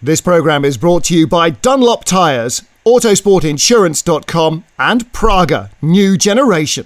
This programme is brought to you by Dunlop Tyres, Autosportinsurance.com and Praga, New Generation.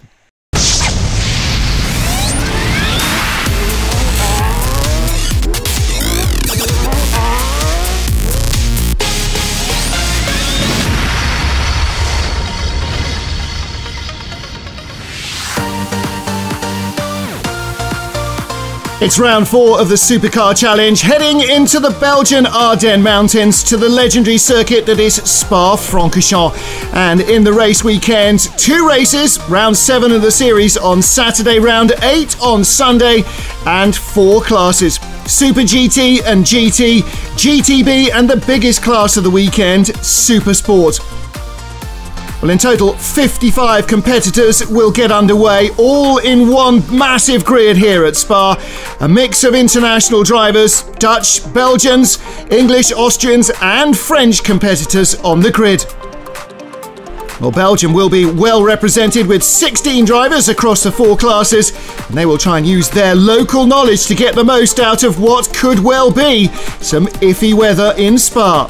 It's round 4 of the Supercar Challenge, heading into the Belgian Ardennes mountains to the legendary circuit that is Spa Francorchamps. And in the race weekend, 2 races, round 7 of the series on Saturday, round 8 on Sunday, and 4 classes. SuperGT and GT, GTB, and the biggest class of the weekend, Supersport. Well, in total, 55 competitors will get underway, all in one massive grid here at Spa. A mix of international drivers, Dutch, Belgians, English, Austrians and French competitors on the grid. Well, Belgium will be well represented with 16 drivers across the 4 classes, and they will try and use their local knowledge to get the most out of what could well be some iffy weather in Spa.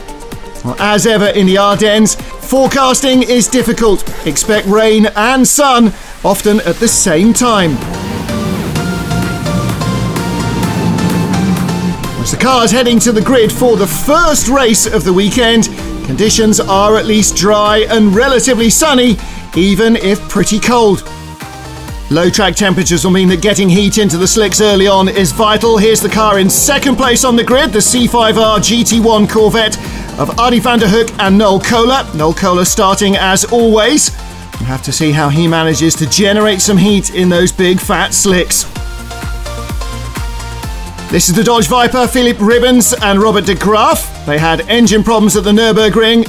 Well, as ever in the Ardennes, forecasting is difficult. Expect rain and sun, often at the same time. As the cars heading to the grid for the first race of the weekend, conditions are at least dry and relatively sunny, even if pretty cold. Low track temperatures will mean that getting heat into the slicks early on is vital. Here's the car in second place on the grid, the C5R GT1 Corvette of Arie van der Hoek and Noel Kohler. Noel Kohler starting as always. We'll have to see how he manages to generate some heat in those big fat slicks. This is the Dodge Viper, Philip Ribbons and Robert de Graaf. They had engine problems at the Nürburgring.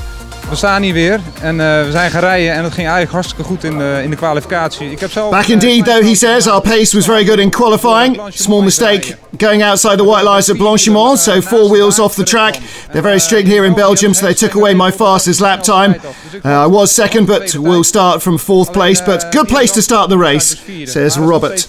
We staan hier weer en we zijn gaan rijden en het ging eigenlijk hartstikke goed in de kwalificatie. Ik heb zelf, Back indeed though, he says, our pace was very good in qualifying. Small mistake going outside the white lines at Blanchimont, so 4 wheels off the track. They're very strict here in Belgium, so they took away my fastest lap time. I was second, but we'll start from 4th place, but good place to start the race, says Robert.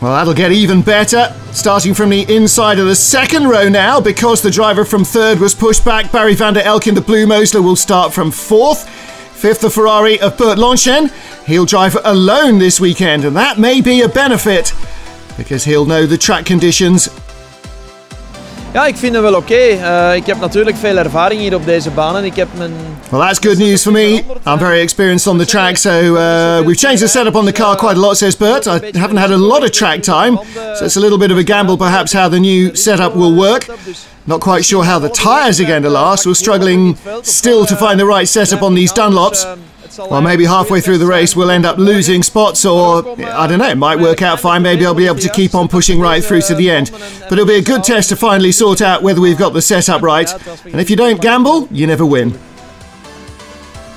Well, that'll get even better, starting from the inside of the second row now, because the driver from 3rd was pushed back. Barry van der Elk in the Blue Mosler will start from 4th. 5th, the Ferrari of Bert Lonchen. He'll drive alone this weekend, and that may be a benefit, because he'll know the track conditions. Ja, ik vind het wel oké. Ik heb natuurlijk veel ervaring hier op deze banen. Ik heb mijn... Well, that's good news for me. I'm very experienced on the track, so we've changed the setup on the car quite a lot, says Bert. I haven't had a lot of track time, so it's a little bit of a gamble perhaps how the new setup will work. Not quite sure how the tyres are going to last. We're struggling still to find the right setup on these Dunlops. Well, maybe halfway through the race we'll end up losing spots, or I don't know, it might work out fine. Maybe I'll be able to keep on pushing right through to the end. But it'll be a good test to finally sort out whether we've got the setup right. And if you don't gamble, you never win.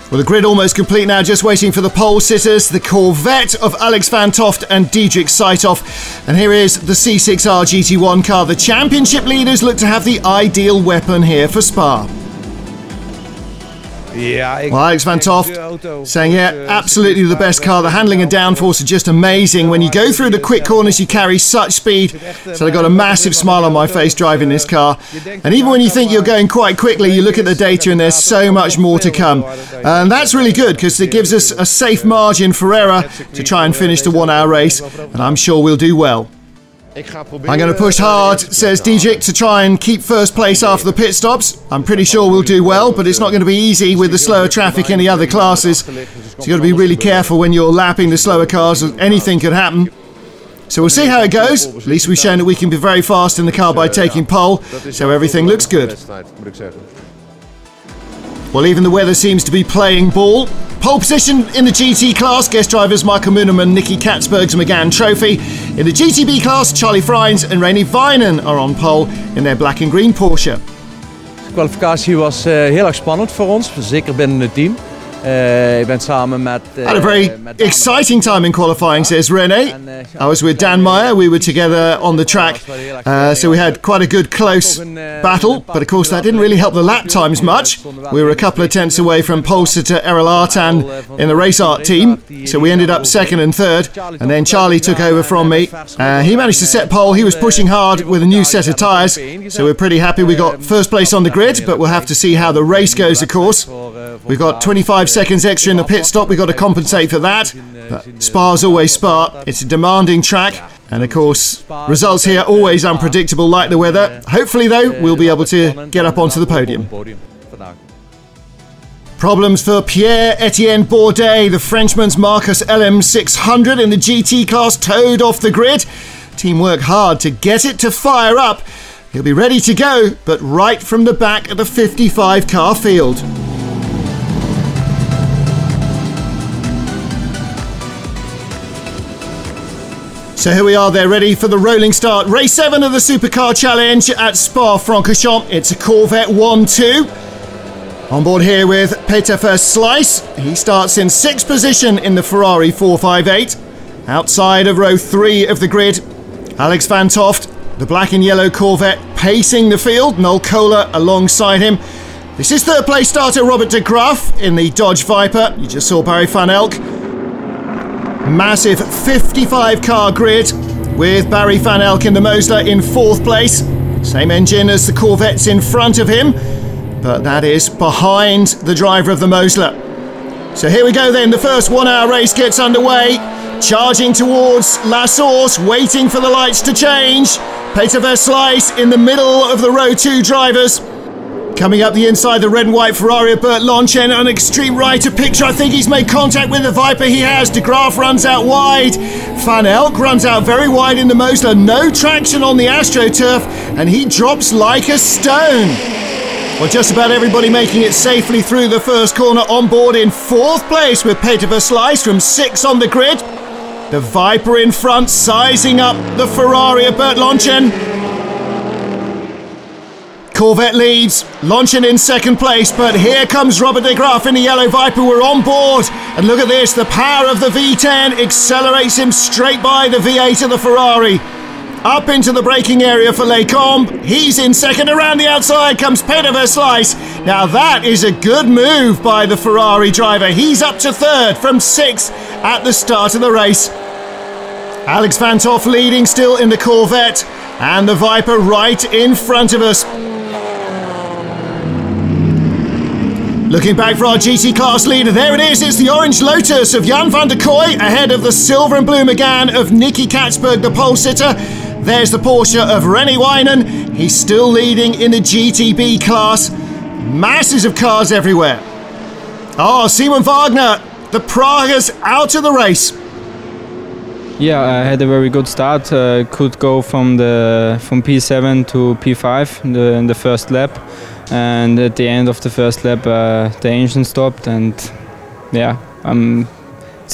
Well, the grid almost complete now, just waiting for the pole sitters, the Corvette of Alex van Toft and Diedrich Seithoff. And here is the C6R GT1 car. The championship leaders look to have the ideal weapon here for Spa. Well, Alex van Toft saying, yeah, absolutely the best car. The handling and downforce are just amazing. When you go through the quick corners, you carry such speed. So I've got a massive smile on my face driving this car. And even when you think you're going quite quickly, you look at the data and there's so much more to come. And that's really good, because it gives us a safe margin for error to try and finish the 1-hour race. And I'm sure we'll do well. I'm going to push hard, says Diedrich, to try and keep first place after the pit stops. I'm pretty sure we'll do well, but it's not going to be easy with the slower traffic in the other classes. So you've got to be really careful when you're lapping the slower cars. Anything could happen. So we'll see how it goes. At least we've shown that we can be very fast in the car by taking pole, so everything looks good. Well, even the weather seems to be playing ball. Pole position in the GT class, guest drivers Michael Muneman, Nicky Katzberg's McGann Trophy. In the GTB class, Charlie Freins and René Weinen are on pole in their black and green Porsche. De kwalificatie was heel erg spannend voor ons, zeker binnen het team. Ik ben samen met... Had a very exciting time in qualifying, says René. I was with Dan Meyer, we were together on the track, so we had quite a good close battle, but of course that didn't really help the lap times much. We were a couple of tenths away from Polster Errol Artan in the Race Art team, so we ended up second and third, and then Charlie took over from me. He managed to set pole, he was pushing hard with a new set of tyres, so we're pretty happy we got first place on the grid, but we'll have to see how the race goes, of course. We've got 25 seconds extra in the pit stop, we've got to compensate for that. But Spa's always Spa, it's a demanding track, and of course results here always unpredictable like the weather. Hopefully though we'll be able to get up onto the podium. Problems for Pierre-Etienne Bourdais, the Frenchman's Marcus LM600 in the GT class towed off the grid. Team worked hard to get it to fire up. He'll be ready to go, but right from the back of the 55 car field. So here we are, they're ready for the rolling start. Race 7 of the Supercar Challenge at Spa Francorchamps. It's a Corvette 1-2. On board here with Peter Verslijs. He starts in 6th position in the Ferrari 458. Outside of row 3 of the grid, Alex van Toft, the black and yellow Corvette, pacing the field. Noel Kohler alongside him. This is 3rd place starter Robert de Graaf in the Dodge Viper. You just saw Barry van Elk. Massive 55 car grid with Barry van Elk in the Mosler in 4th place. Same engine as the Corvettes in front of him, but that is behind the driver of the Mosler. So here we go then, the first 1 hour race gets underway. Charging towards La Source, waiting for the lights to change. Peter Verslijs in the middle of the row 2 drivers. Coming up the inside, the red and white Ferrari of Bert Lonchen, an extreme right of picture. I think he's made contact with the Viper. He has. De Graaf runs out wide. Van Elk runs out very wide in the Mosler. No traction on the AstroTurf, and he drops like a stone. Well, just about everybody making it safely through the first corner. On board in 4th place with Peter Verslijs from 6 on the grid. The Viper in front, sizing up the Ferrari of Bert Lonchen. Corvette leads, Lonchen in 2nd place, but here comes Robert de Graaf in the yellow Viper. We're on board, and look at this, the power of the V10 accelerates him straight by the V8 of the Ferrari. Up into the braking area for Lecombe. He's in 2nd, around the outside comes Peter Verslijs. Now that is a good move by the Ferrari driver. He's up to 3rd from 6th at the start of the race. Alex van Toft leading still in the Corvette, and the Viper right in front of us. Looking back for our GT class leader, there it is, it's the orange Lotus of Jan van der Kooi ahead of the silver and blue Megane of Nicky Katzberg, the pole sitter. There's the Porsche of René Wijnen. He's still leading in the GTB class. Masses of cars everywhere. Oh, Simon Wagner, the Praguers out of the race. Yeah, I had a very good start. Could go from P7 to P5 in the first lap, and at the end of the first lap, the engine stopped, and yeah, I'm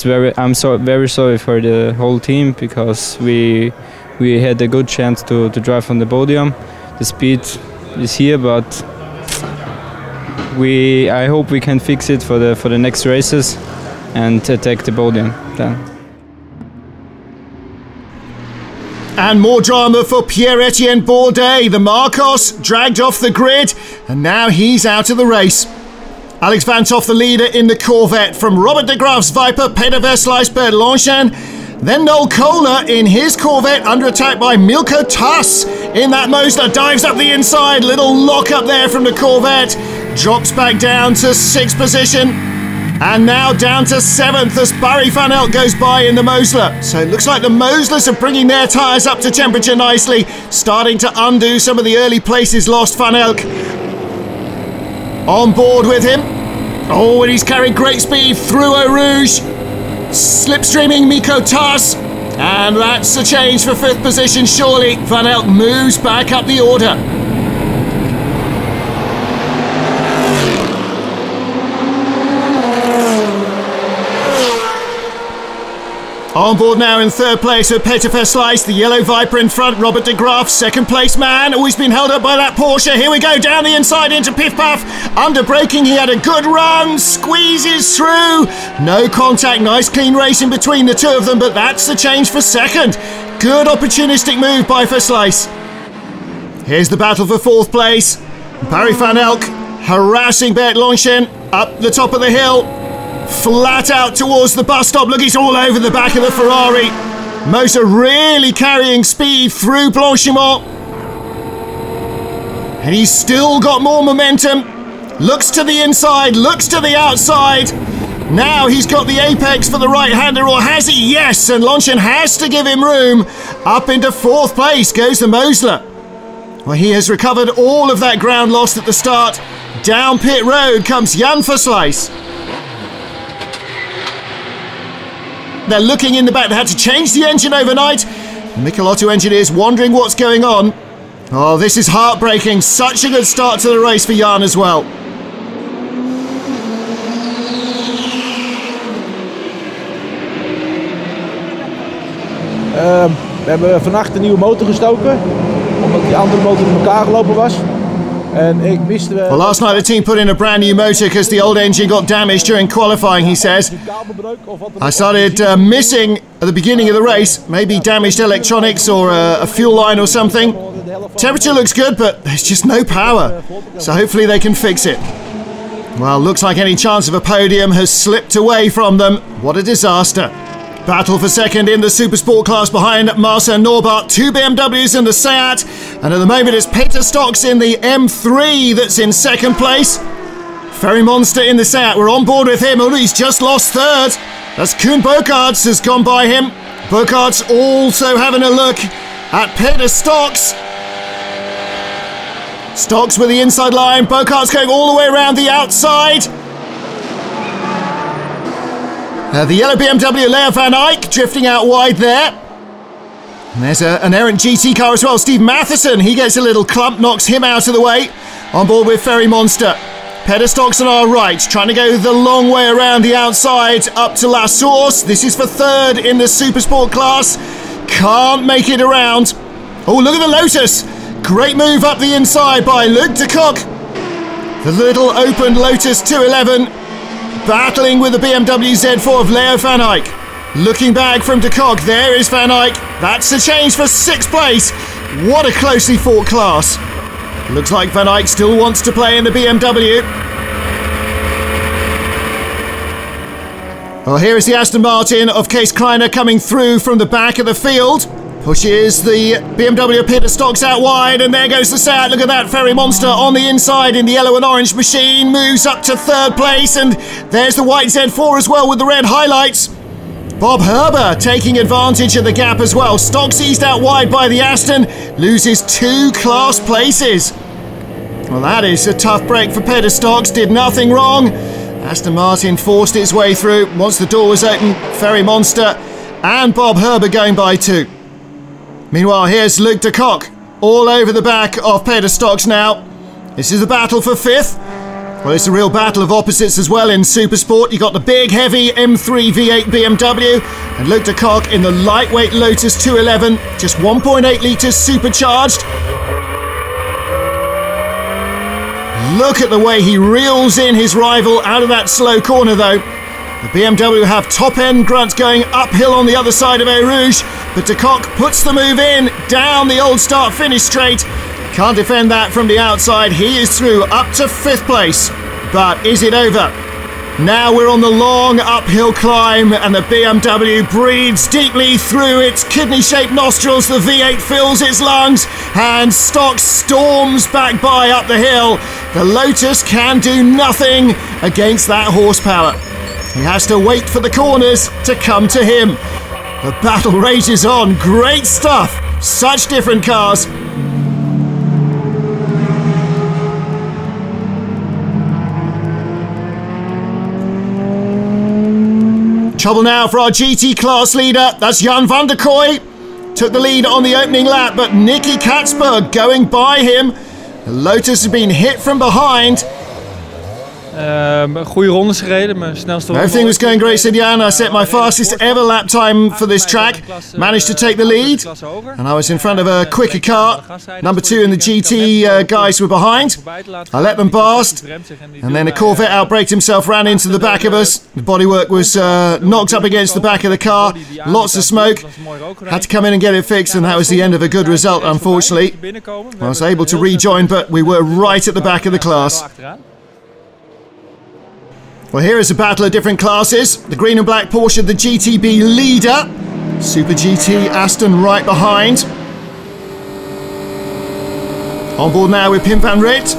very sorry for the whole team, because we had a good chance to drive on the podium. The speed is here, but I hope we can fix it for the next races and attack the podium then. And more drama for Pierre-Etienne Bourdais. The Marcos dragged off the grid, and now he's out of the race. Alex van Toft, the leader in the Corvette, from Robert de Graaf's Viper, Peter Verslijs, Bert Lonchen. Then Noel Kohler in his Corvette, under attack by Milko Tuss in that Mosler. Dives up the inside, little lock up there from the Corvette. Drops back down to 6th position. And now down to 7th as Barry van Elk goes by in the Mosler. So it looks like the Moslers are bringing their tyres up to temperature nicely, starting to undo some of the early places lost. Van Elk on board with him. Oh, and he's carrying great speed through Eau Rouge. Slipstreaming Milko Tuss. And that's a change for 5th position, surely. Van Elk moves back up the order. On board now in third place with Peter Verslijs, the yellow Viper in front. Robert de Graaf, second place man. Always been held up by that Porsche. Here we go, down the inside into Piff Puff. Under braking, he had a good run. Squeezes through. No contact, nice clean race in between the two of them, but that's the change for second. Good opportunistic move by Verslijs. Here's the battle for fourth place. Barry van Elk harassing Bert Lonchen up the top of the hill. Flat out towards the bus stop. Look, he's all over the back of the Ferrari. Moser really carrying speed through Blanchimont. And he's still got more momentum. Looks to the inside, looks to the outside. Now he's got the apex for the right-hander, or has he? Yes, and Lonchen has to give him room. Up into fourth place goes the Mosler. Well, he has recovered all of that ground lost at the start. Down pit road comes Jan Verslijs. They're looking in the back. They had to change the engine overnight. Michelotto engineers wondering what's going on. Oh, this is heartbreaking. Such a good start to the race for Jan as well. We hebben vannacht een nieuwe motor gestoken, omdat die andere motor in elkaar gelopen was. Well, last night the team put in a brand new motor because the old engine got damaged during qualifying, he says. I started missing at the beginning of the race, maybe damaged electronics or a fuel line or something. Temperature looks good, but there's just no power, so hopefully they can fix it. Well, looks like any chance of a podium has slipped away from them. What a disaster. Battle for second in the Supersport class behind Marcel Norbert, two BMWs in the Seat, and at the moment it's Peter Stocks in the M3 that's in second place. Ferry Monster in the Seat, we're on board with him. Oh, he's just lost third. That's Koen Bokaerts has gone by him. Bokaerts also having a look at Peter Stocks. Stocks with the inside line, Bokaerts going all the way around the outside. The yellow BMW, Leo van Eyck, drifting out wide there. And there's an errant GT car as well, Steve Matheson. He gets a little clump, knocks him out of the way. On board with Ferry Monster. Peter Stocks on our right, trying to go the long way around the outside up to La Source. This is for third in the Supersport class. Can't make it around. Oh, look at the Lotus. Great move up the inside by Luc de Kock. The little open Lotus 211. Battling with the BMW Z4 of Leo van Eyck. Looking back from de Kock, there is Van Eyck. That's a change for sixth place. What a closely fought class. Looks like Van Eyck still wants to play in the BMW. Well, here is the Aston Martin of Kees Kleiner coming through from the back of the field. Pushes the BMW Peter Stocks out wide, and there goes the Seat. Look at that, Ferry Monster on the inside in the yellow and orange machine. Moves up to third place, and there's the white Z4 as well with the red highlights. Bob Herber taking advantage of the gap as well. Stocks eased out wide by the Aston. Loses two class places. Well, that is a tough break for Peter Stocks. Did nothing wrong. Aston Martin forced its way through. Once the door was open, Ferry Monster and Bob Herber going by two. Meanwhile, here's Luc de Kock, all over the back of Peter Stocks now. This is the battle for fifth. Well, it's a real battle of opposites as well in Supersport. You got the big, heavy M3 V8 BMW, and Luc de Kock in the lightweight Lotus 211, just 1.8 litres supercharged. Look at the way he reels in his rival out of that slow corner, though. The BMW have top-end grunts going uphill on the other side of Eau Rouge, but de Kock puts the move in, down the old start-finish straight. Can't defend that from the outside. He is through up to fifth place. But is it over? Now we're on the long uphill climb, and the BMW breathes deeply through its kidney-shaped nostrils. The V8 fills its lungs, and Stocks storms back by up the hill. The Lotus can do nothing against that horsepower. He has to wait for the corners to come to him. The battle rages on. Great stuff. Such different cars. Trouble now for our GT class leader. That's Jan van der Kooi. Took the lead on the opening lap, but Nicky Katzberg going by him. The Lotus has been hit from behind. Goede rondes gereden, mijn snelste ronde. Everything was going great, said Jan. I set my fastest ever lap time for this track. Managed to take the lead, and I was in front of a quicker car. Number 2 and the GT guys were behind. I let them past, and then a Corvette outbraked himself, ran into the back of us. The bodywork was knocked up against the back of the car. Lots of smoke. Had to come in and get it fixed, and that was the end of a good result, unfortunately. I was able to rejoin, but we were right at the back of the class. Well, here is a battle of different classes. The green and black Porsche, the GTB leader. Super GT Aston right behind. On board now with Pim van Rit.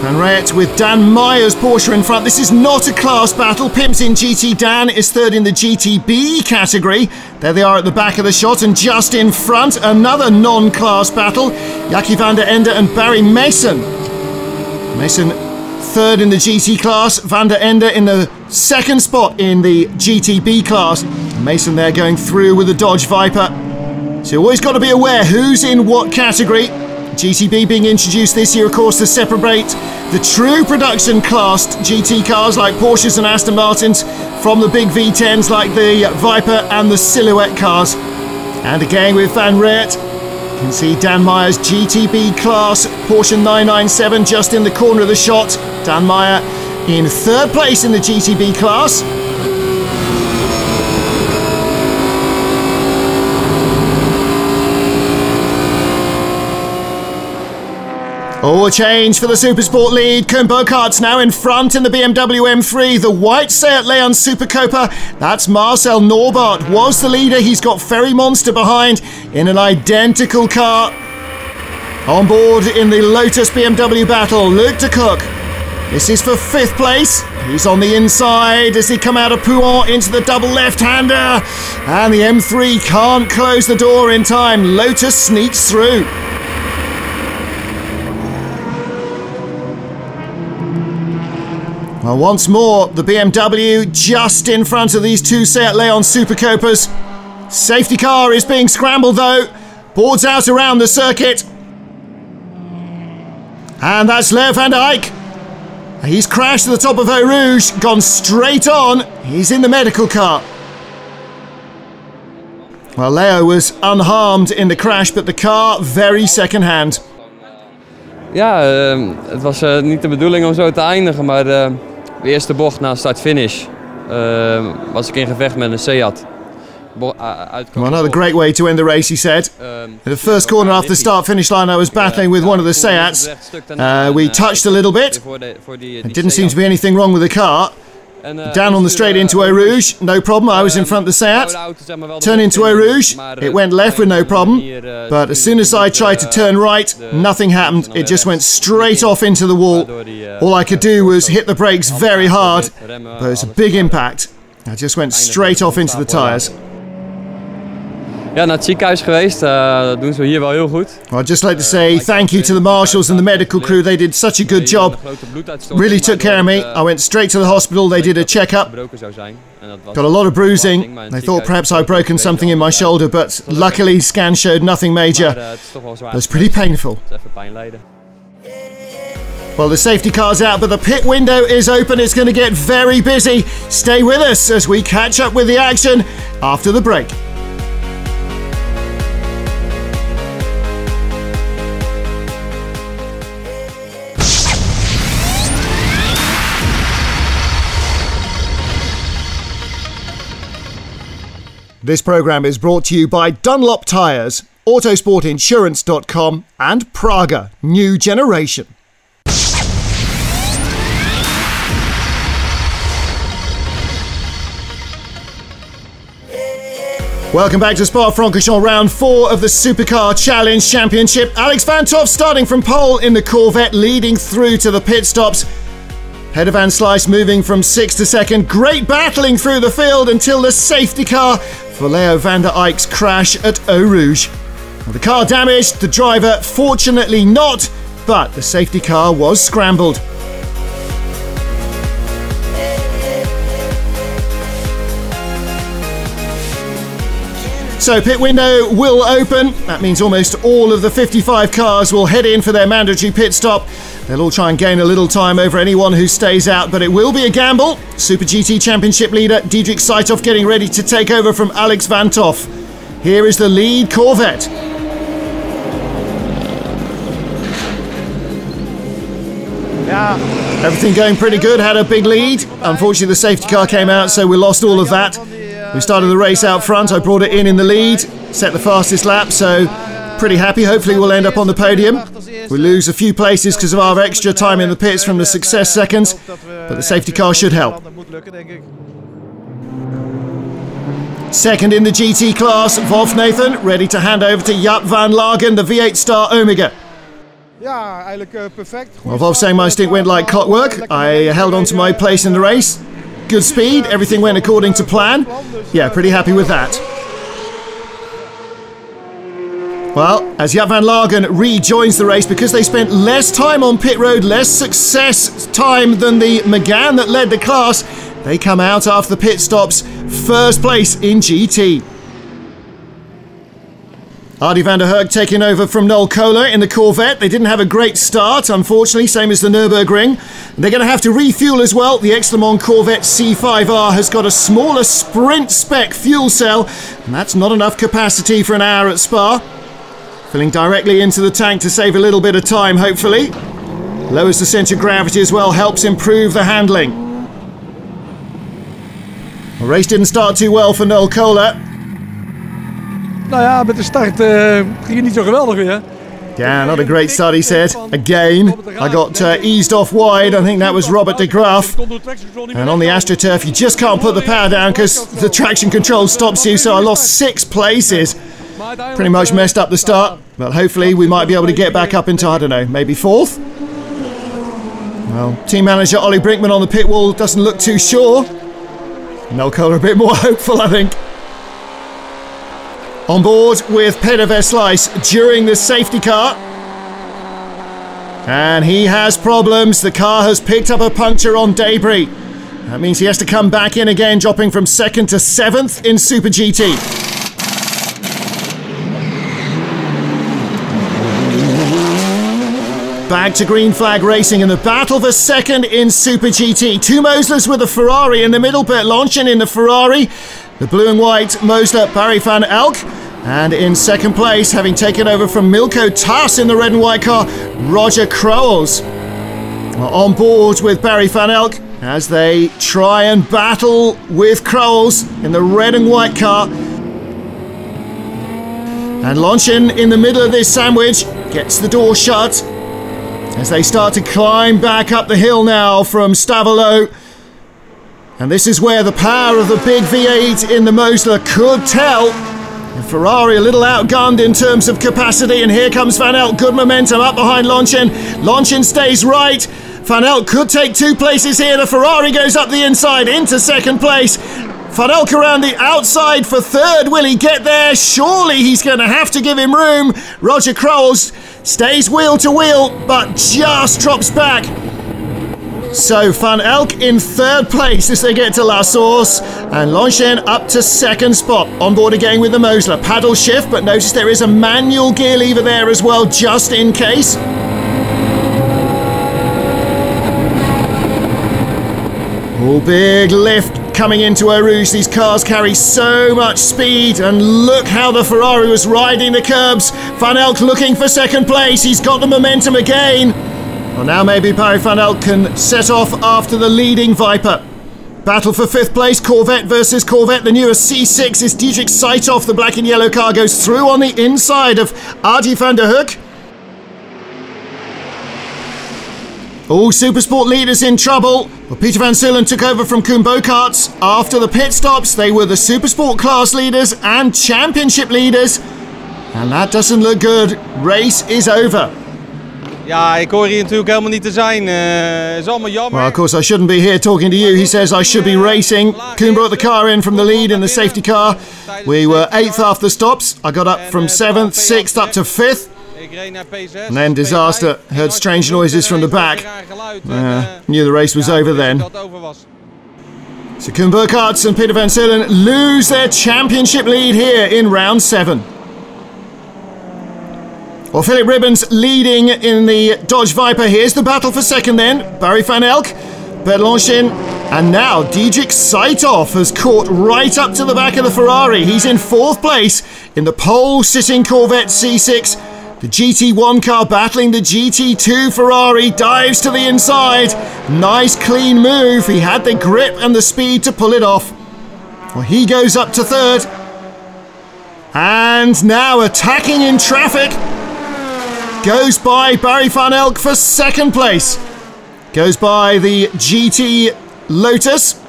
Van Rit with Dan Meyer's Porsche in front. This is not a class battle. Pim's in GT, Dan is third in the GTB category. There they are at the back of the shot, and just in front, another non-class battle. Jackie van der Ende and Barry Mason. Mason third in the GT class, van der Ende in the second spot in the GTB class. Mason there going through with the Dodge Viper. So you always got to be aware who's in what category. GTB being introduced this year, of course, to separate the true production classed GT cars like Porsches and Aston Martins from the big V10s like the Viper and the Silhouette cars. And again with Van Rit. You can see Dan Meyer's GTB class Porsche 997 just in the corner of the shot. Dan Meyer in third place in the GTB class. Oh, a change for the Supersport lead. Koen Burkhart's now in front in the BMW M3. The white Seat Leon Supercopa. That's Marcel Norbert. Was the leader. He's got Ferry Monster behind in an identical car. On board in the Lotus BMW battle, Luc de Cook. This is for 5th place. He's on the inside as he come out of Pouhon into the double left-hander. And the M3 can't close the door in time. Lotus sneaks through. Well, once more, the BMW just in front of these two Seat Leon Supercopas. Safety car is being scrambled though. Boards out around the circuit. And that's Leo van der Eyck. He's crashed at the top of Eau Rouge, gone straight on. He's in the medical car. Well, Leo was unharmed in the crash, but the car very second-hand. Ja, het was niet de bedoeling om zo te eindigen, maar de eerste bocht na start-finish was ik in gevecht met een Seat. Well, another great way to end the race, he said. In the first corner after the start-finish line, I was battling with one of the Seats. We touched a little bit. There didn't seem to be anything wrong with the car. Down on the straight into Eau Rouge, no problem. I was in front of the Seat. Turn into Eau Rouge, it went left with no problem. But as soon as I tried to turn right, nothing happened. It just went straight off into the wall. All I could do was hit the brakes very hard, but it was a big impact. I just went straight off into the tyres. Ja, naar het ziekenhuis geweest. Dat doen ze hier wel heel goed. Well, I'd just like to say thank you to the marshals and the medical crew. They did such a good job. Really took care of me. I went straight to the hospital. They did a check-up. Got a lot of bruising. They thought perhaps I'd broken something in my shoulder, but luckily scan showed nothing major. It was pretty painful. Well, the safety car's out, but the pit window is open. It's going to get very busy. Stay with us as we catch up with the action after the break. This programme is brought to you by Dunlop Tyres, Autosportinsurance.com and Praga New Generation. Welcome back to Spa Francorchamps, round 4 of the Supercar Challenge Championship. Alex van Toft starting from pole in the Corvette, leading through to the pit stops. Peder van Slijs moving from 6th to 2nd. Great battling through the field until the safety car for Leo van der Eyck's crash at Eau Rouge. Well, the car damaged, the driver fortunately not, but the safety car was scrambled. So pit window will open. That means almost all of the 55 cars will head in for their mandatory pit stop. They'll all try and gain a little time over anyone who stays out, but it will be a gamble. Super GT Championship leader Diedrich Seithoff getting ready to take over from Alex Van Toff. Here is the lead Corvette. Everything going pretty good, had a big lead. Unfortunately the safety car came out, so we lost all of that. We started the race out front, I brought it in the lead, set the fastest lap, so pretty happy. Hopefully we'll end up on the podium. We lose a few places because of our extra time in the pits from the success seconds, but the safety car should help. Second in the GT class, Wolf Nathan, ready to hand over to Jaap van Lagen, the V8 Star Omega. Well, Wolf saying my stint went like clockwork. I held on to my place in the race. Good speed, everything went according to plan. Yeah, pretty happy with that. Well, as Jaap van Lagen rejoins the race, because they spent less time on pit road, less success time than the Megane that led the class, they come out after the pit stops, first place in GT. Arie van der Herk taking over from Noel Kohler in the Corvette. They didn't have a great start, unfortunately, same as the Nürburgring. They're going to have to refuel as well. The ex-Le Corvette C5R has got a smaller sprint spec fuel cell, and that's not enough capacity for an hour at Spa. Filling directly into the tank to save a little bit of time, hopefully. Lowers the centre of gravity as well, helps improve the handling. The race didn't start too well for Noel Kohler. Nou ja, met de start ging het niet zo geweldig weer. Yeah, not a great start, he said. Again, I got eased off wide. I think that was Robert de Graaf. And on the AstroTurf, you just can't put the power down because the traction control stops you, so I lost 6 places. Pretty much messed up the start, but hopefully we might be able to get back up into, I don't know, maybe 4th? Well, team manager Ollie Brinkman on the pit wall doesn't look too sure. Noel Kohler a bit more hopeful, I think. On board with Peder Versluis during the safety car. And he has problems. The car has picked up a puncture on debris. That means he has to come back in again, dropping from 2nd to 7th in Super GT. Back to green flag racing in the battle for 2nd in Super GT. 2 Moslers with a Ferrari in the middle, Bert Lonchen in the Ferrari. The blue and white Mosler Barry van Elk. And in 2nd place, having taken over from Milko Tass in the red and white car, Roger Crowells. On board with Barry van Elk as they try and battle with Crowells in the red and white car. And Lonchen in the middle of this sandwich gets the door shut as they start to climb back up the hill now from Stavelot. And this is where the power of the big V8 in the Mosler could tell. The Ferrari a little outgunned in terms of capacity, and here comes Van Elk, good momentum up behind Lonchen. Lonchen stays right. Van Elk could take 2 places here. The Ferrari goes up the inside into 2nd place. Van Elk around the outside for 3rd. Will he get there? Surely he's going to have to give him room. Roger Crowells stays wheel to wheel, but just drops back. So Van Elk in 3rd place as they get to La Source, and Lonchen up to 2nd spot. On board again with the Mosler. Paddle shift, but notice there is a manual gear lever there as well, just in case. Oh, big lift coming into Eau Rouge. These cars carry so much speed, and look how the Ferrari was riding the curbs. Van Elk looking for 2nd place. He's got the momentum again. Well, now maybe Barry van Elk can set off after the leading Viper. Battle for 5th place, Corvette versus Corvette. The newest C6 is Diedrich Seithoff. The black and yellow car goes through on the inside of Arie van der Herk. All Supersport leaders in trouble. Well, Peter van Zullen took over from Koen Bokaerts. After the pit stops, they were the Supersport class leaders and championship leaders. And that doesn't look good. Race is over. Ja, ik hoor hier natuurlijk helemaal niet te zijn. Is allemaal jammer. Well, of course I shouldn't be here talking to you. He says I should be racing. Koen brought the car in from the lead in the safety car. We were 8th after stops. I got up from 7th, 6th up to 5th. And then disaster. Heard strange noises from the back. Knew the race was over then. So Koen Burkhardt and Peter van Zeulen lose their championship lead here in round 7. Well, Philip Ribbons leading in the Dodge Viper. Here's the battle for second then. Barry van Elk, Bert Longchin, and now Diedrich Saitov has caught right up to the back of the Ferrari. He's in 4th place in the pole-sitting Corvette C6. The GT1 car battling the GT2 Ferrari, dives to the inside. Nice clean move. He had the grip and the speed to pull it off. Well, he goes up to 3rd. And now attacking in traffic. Goes by Barry van Elk for 2nd place. Goes by the GT Lotus.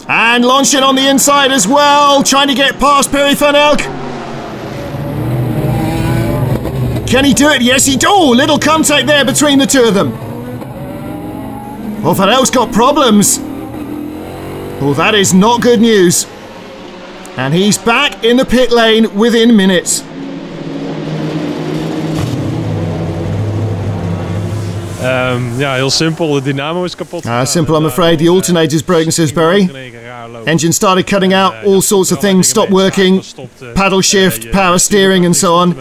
And Longchin on the inside as well, trying to get past Barry van Elk. Can he do it? Yes, he does. Oh, little contact there between the two of them. Well, Van Elk's got problems. Well, that is not good news. And he's back in the pit lane within minutes. Ja, heel simpel. De dynamo is kapot. Simple, I'm afraid. The alternator's broken, says Barry. Engine started cutting out, all sorts of things stopped working. Paddle shift, power steering and so on.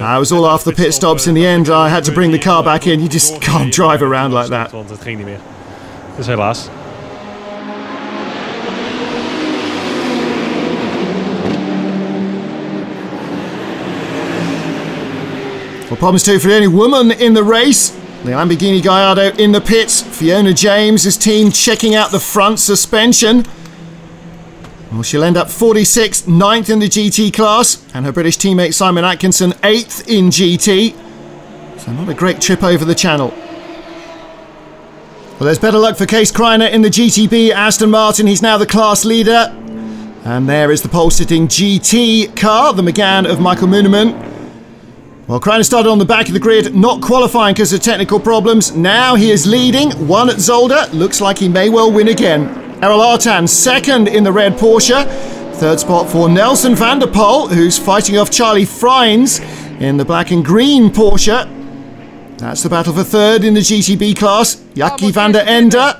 I was all after the pit stops. In the end, I had to bring the car back in. You just can't drive around like that. Want het ging niet meer. Dus helaas. Well, problems too for the only woman in the race. The Lamborghini Gallardo in the pits. Fiona James' team checking out the front suspension. Well, she'll end up 46th, 9th in the GT class. And her British teammate Simon Atkinson 8th in GT. So not a great trip over the channel. Well, there's better luck for Kees Kreiner in the GTB Aston Martin. He's now the class leader. And there is the pole-sitting GT car, the McGann of Michael Mooneman. Well, Kreiner started on the back of the grid, not qualifying because of technical problems. Now he is leading, 1 at Zolder. Looks like he may well win again. Errol Artan, 2nd in the red Porsche. 3rd spot for Nelson van der Poel, who's fighting off Charlie Freins in the black and green Porsche. That's the battle for 3rd in the GTB class. Jackie van der Ende.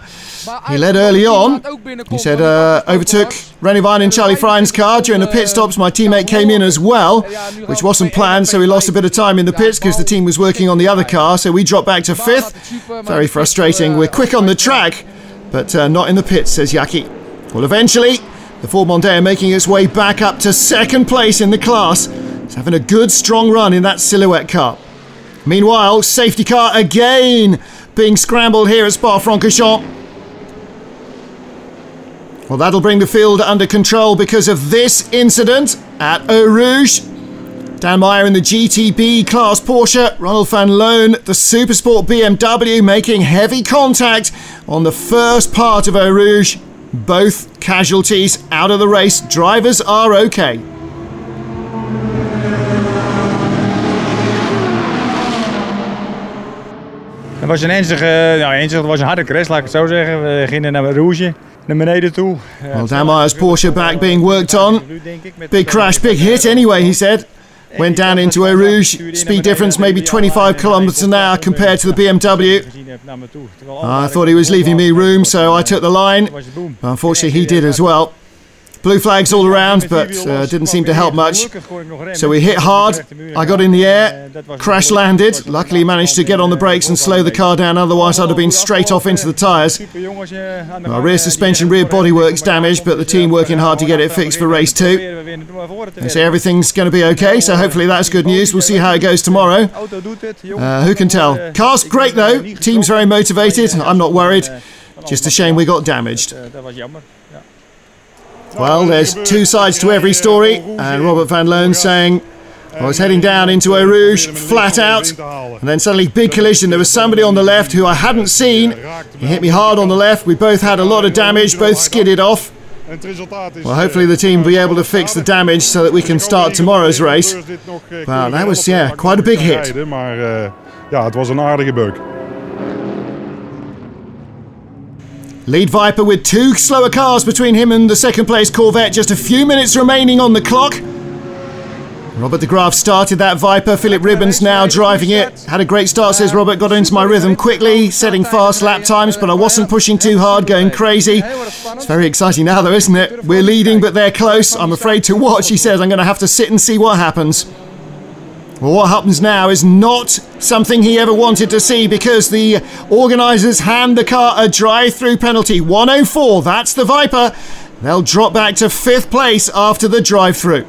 He led early on. He said, overtook René Vine and Charlie Freins' car. During the pit stops, my teammate came in as well, which wasn't planned, so we lost a bit of time in the pits because the team was working on the other car, so we dropped back to 5th. Very frustrating. We're quick on the track, but not in the pits, says Jackie. Well, eventually, the Ford Mondeo making its way back up to 2nd place in the class. It's having a good, strong run in that silhouette car. Meanwhile, safety car again being scrambled here at Spa Francorchamps. Well, that'll bring the field under control because of this incident at Eau Rouge. Dan Meyer in the GTB class Porsche, Ronald van Loon, the Supersport BMW, making heavy contact on the first part of Eau Rouge. Both casualties out of the race. Drivers are okay. Het was een het was een harde crash, laat ik het zo zeggen. We gingen naar Rouge, naar beneden toe. Well, Dan Meyer's Porsche back being worked on. Big crash, big hit anyway, he said. Went down into Eau Rouge. Speed difference maybe 25 kilometers an hour compared to the BMW. I thought he was leaving me room, so I took the line. Unfortunately, he did as well. Blue flags all around, but didn't seem to help much. So we hit hard. I got in the air, crash landed. Luckily managed to get on the brakes and slow the car down, otherwise I'd have been straight off into the tyres. Well, rear suspension, rear bodywork's damaged, but the team working hard to get it fixed for race 2. They say everything's going to be okay, so hopefully that's good news. We'll see how it goes tomorrow. Who can tell? Car's great though, team's very motivated. I'm not worried. Just a shame we got damaged. Well, there's two sides to every story, and Robert van Loon saying, I was heading down into Eau Rouge, flat out, and then suddenly big collision. There was somebody on the left who I hadn't seen. He hit me hard on the left. We both had a lot of damage, both skidded off. Well, hopefully the team will be able to fix the damage so that we can start tomorrow's race. Wow, that was, yeah, quite a big hit. Ja, het was een aardige bug. Lead Viper with two slower cars between him and the second place Corvette. Just a few minutes remaining on the clock. Robert de Graaf started that Viper. Philip Ribbons now driving it. Had a great start, says Robert. Got into my rhythm quickly, setting fast lap times, but I wasn't pushing too hard, going crazy. It's very exciting now, though, isn't it? We're leading, but they're close. I'm afraid to watch, he says. I'm going to have to sit and see what happens. Well, what happens now is not something he ever wanted to see, because the organisers hand the car a drive-through penalty. 104, that's the Viper. They'll drop back to 5th place after the drive-through.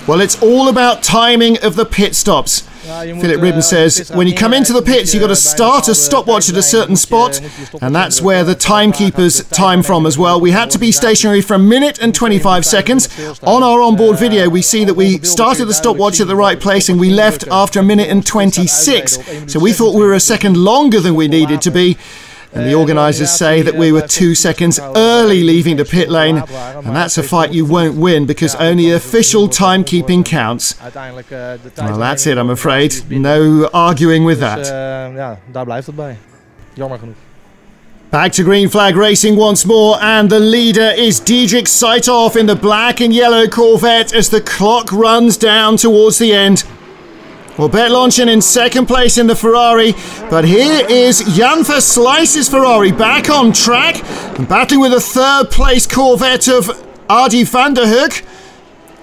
Well, it's all about timing of the pit stops. Philip Ribbon says, when you come into the pits, you've got to start a stopwatch at a certain spot, and that's where the timekeepers time from as well. We had to be stationary for 1 minute and 25 seconds. On our onboard video, we see that we started the stopwatch at the right place and we left after 1 minute and 26. So we thought we were a second longer than we needed to be. And the organisers say that we were 2 seconds early leaving the pit lane, and that's a fight you won't win, because only official timekeeping counts. Well, that's it, I'm afraid. No arguing with that. Back to green flag racing once more, and the leader is Diedrich Seithoff in the black and yellow Corvette as the clock runs down towards the end. Well, Bert Lonchen in 2nd place in the Ferrari, but here is Jan Verslijs's Ferrari back on track and battling with a 3rd place Corvette of Adi van der Hoek.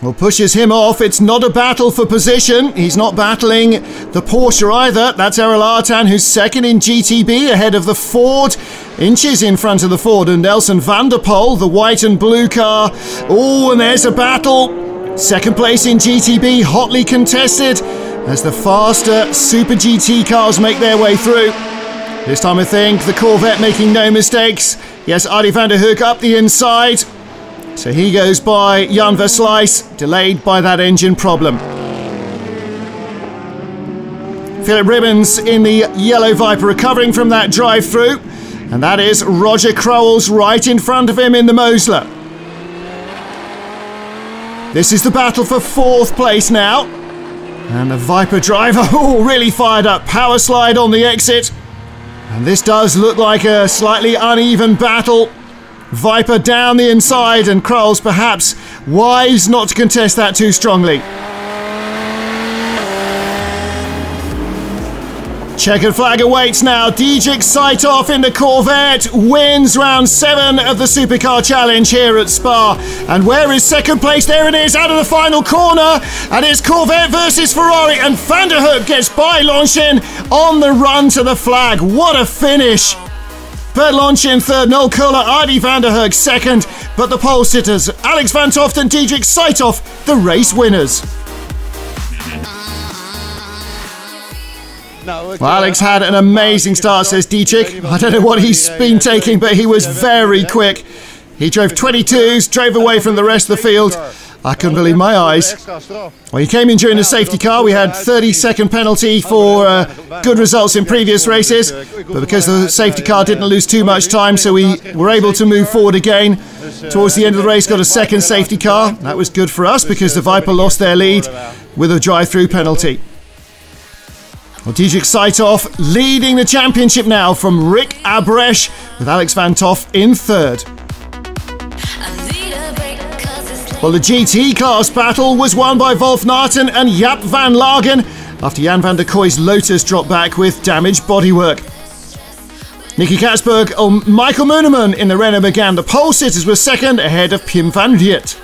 Well, pushes him off. It's not a battle for position. He's not battling the Porsche either. That's Errol Artan, who's 2nd in GTB ahead of the Ford, inches in front of the Ford, and Nelson van der Poel, the white and blue car. Oh, and there's a battle. 2nd place in GTB, hotly contested, as the faster Super GT cars make their way through. This time I think the Corvette making no mistakes. Yes, Adi van der Hoek up the inside. So he goes by Jan Verslijs, delayed by that engine problem. Philip Ribbons in the yellow Viper recovering from that drive-through. And that is Roger Crowell's right in front of him in the Mosler. This is the battle for 4th place now. And the Viper driver, oh, really fired up. Power slide on the exit. And this does look like a slightly uneven battle. Viper down the inside, and Krulls perhaps wise not to contest that too strongly. Checkered flag awaits now. Diedrich Seithoff in the Corvette wins round 7 of the Supercar Challenge here at Spa. And where is 2nd place? There it is, out of the final corner. And it's Corvette versus Ferrari, and Van der Hoek gets by Lonchen on the run to the flag. What a finish! Bert Lonchen 3rd, Noel Kohler, Adi van der Hoek 2nd, but the pole sitters, Alex van Toft and Diedrich Seithoff, the race winners. Well, Alex had an amazing start, says Diedrich. I don't know what he's been taking, but he was very quick. He drove 22s, drove away from the rest of the field. I couldn't believe my eyes. Well, he came in during the safety car. We had 30-second penalty for good results in previous races, but because the safety car didn't lose too much time, so we were able to move forward again. Towards the end of the race, got a 2nd safety car. That was good for us because the Viper lost their lead with a drive-through penalty. Well, Diedrich Seithoff leading the championship now from Rick Abresch, with Alex van Toft in 3rd. Well, the GT class battle was won by Wolf Narten and Jaap van Lagen after Jan van der Koy's Lotus dropped back with damaged bodywork. Nicky Katsburg and Michael Mooneman in the Renault Megane. The pole sitters were 2nd ahead of Pim van Riet.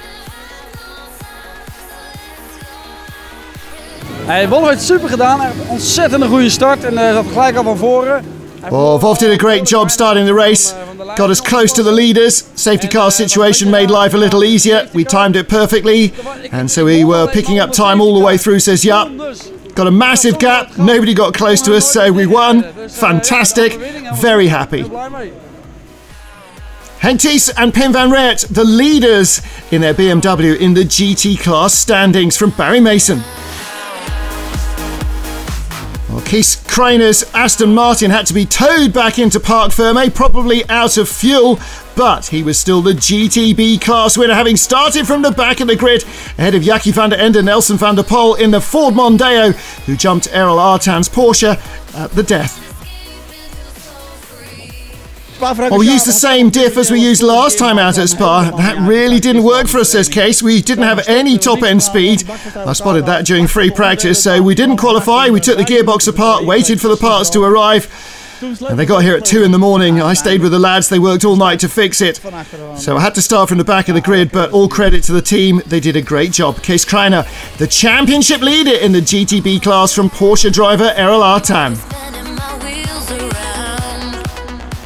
Wolf heeft het super gedaan. Hij heeft een ontzettend goede start en zat gelijk al van voren. Well, Wolf did a great job starting the race. Got us close to the leaders. Safety car situation made life a little easier. We timed it perfectly, and so we were picking up time all the way through, says Jaap. Got a massive gap. Nobody got close to us, so we won. Fantastic. Very happy. Henk Thies and Pim van Riet, the leaders in their BMW in the GT class standings from Barry Mason. Well, Kees Krainer's Aston Martin had to be towed back into Parc Fermé, probably out of fuel, but he was still the GTB class winner, having started from the back of the grid ahead of Jackie van der Ende and Nelson van der Poel in the Ford Mondeo, who jumped Errol Artan's Porsche at the death. Well, we used the same diff as we used last time out at Spa. That really didn't work for us, says Case. We didn't have any top-end speed. I spotted that during free practice, so we didn't qualify. We took the gearbox apart, waited for the parts to arrive, and they got here at 2 in the morning. I stayed with the lads. They worked all night to fix it. So I had to start from the back of the grid, but all credit to the team. They did a great job. Kees Kreiner, the championship leader in the GTB class from Porsche driver Errol Artan.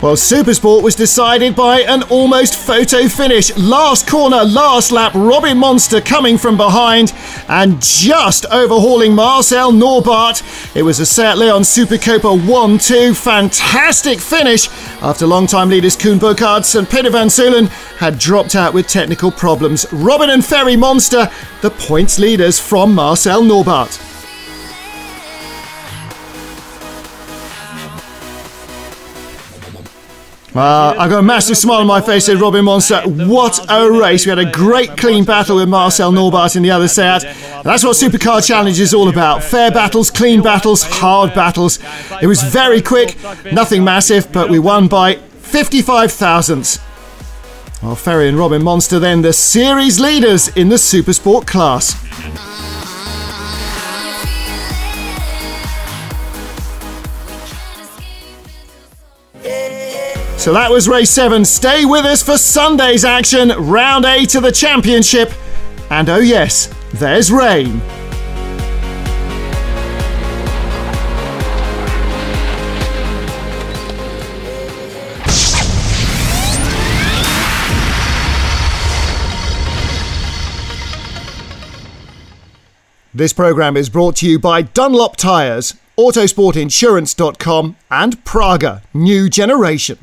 Well, Supersport was decided by an almost photo finish. Last corner, last lap, Robin Monster coming from behind and just overhauling Marcel Norbart. It was a Seat Leon Supercopa 1-2. Fantastic finish after long-time leaders Koen Burkhardt and Peter van Zeulen had dropped out with technical problems. Robin and Ferry Monster, the points leaders from Marcel Norbart. I've got a massive smile on my face, said Robin Monster. What a race. We had a great clean battle with Marcel Norbart in the other Seat. And that's what Supercar Challenge is all about. Fair battles, clean battles, hard battles. It was very quick, nothing massive, but we won by 55 thousandths. Well, Ferry and Robin Monster then the series leaders in the Supersport class. So that was race 7. Stay with us for Sunday's action, round 8 of the championship. And oh yes, there's rain. This programme is brought to you by Dunlop Tyres, Autosportinsurance.com and Praga New Generation.